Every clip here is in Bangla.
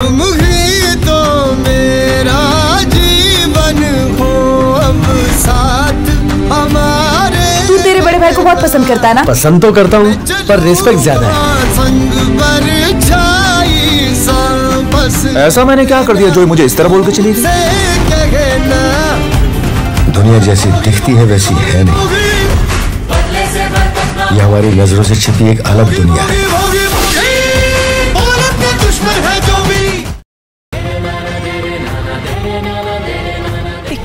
तुम ही तो मेरा जीवन हो अब साथ हमारे। तू तेरे बड़े भाई को बहुत पसंद करता है ना? पसंद तो करता हूँ पर रिस्पेक्ट ज्यादा है। ऐसा मैंने क्या कर दिया जो मुझे इस तरह बोल के चली गई? दुनिया जैसी दिखती है वैसी है नहीं। ये हमारी नजरों से छिपी एक अलग दुनिया है।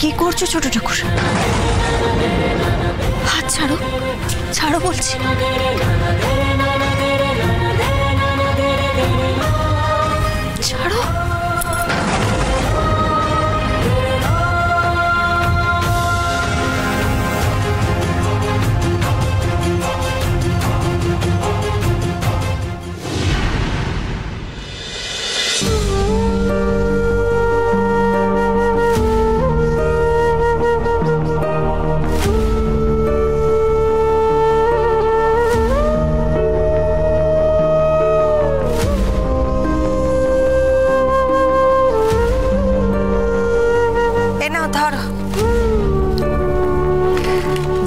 কি করছো ছোট ঠাকুর? হাত ছাড়ো, ছাড়ো বলছি। ছাড়ো।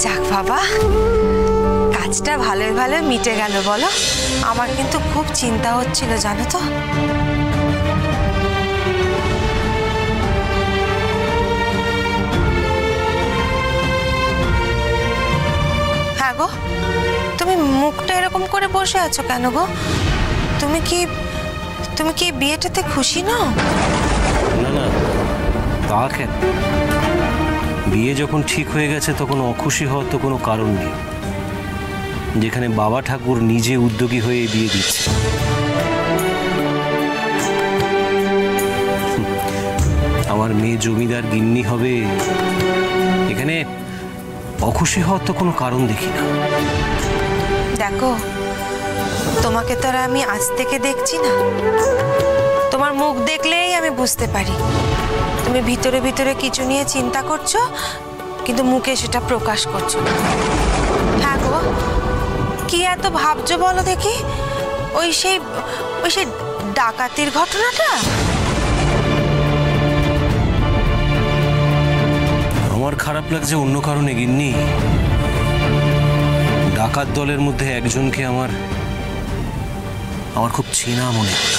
যাক বাবা, কাজটা ভালোই ভালো মিটে গেল বলো। আমার কিন্তু খুব চিন্তা হচ্ছিল জানো তো। হ্যাঁ গো, তুমি মুখটা এরকম করে বসে আছো কেন গো? তুমি কি বিয়েটাতে খুশি নও? না না, তা কেন? বিয়ে যখন ঠিক হয়ে গেছে তখন অখুশি হওয়ার তো কোনো কারণ নেই, যেখানে বাবা ঠাকুর নিজে উদ্যোগী হয়ে বিয়ে দিচ্ছে। আমার মেয়ে জমিদার গিন্নি হবে, এখানে অখুশি হওয়ার তো কোনো কারণ দেখি না। দেখো, তোমাকে তো আর আমি আজ থেকে দেখছি না, তোমার মুখ দেখলেই আমি বুঝতে পারি তুমি ভিতরে ভিতরে কিছু নিয়ে চিন্তা করছো, কিন্তু মুখে সেটা প্রকাশ করছো। হ্যাঁ গো, কি এত ভাবছো বলো দেখি? ওই সেই ডাকাতির ঘটনাটা? আমার খারাপ লাগছে অন্য কারণে গিন্নি। ডাকাত দলের মধ্যে একজনকে আমার খুব চেনা মনে হয়।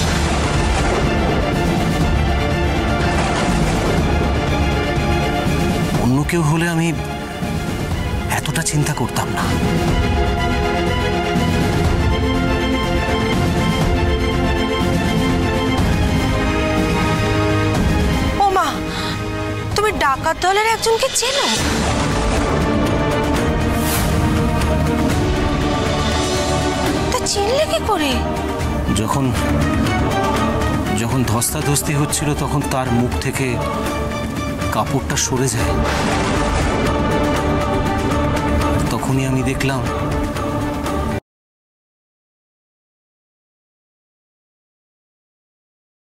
অন্য কেউ হলে আমি এতটা চিন্তা করতাম না। ও মা, তুমি ডাকাত দলের একজনকে চেনো? তা চিনলে কি করে? যখন ধস্তাধস্তি হচ্ছিল তখন তার মুখ থেকে কাপড়টা সরে যায়, তখনই আমি দেখলাম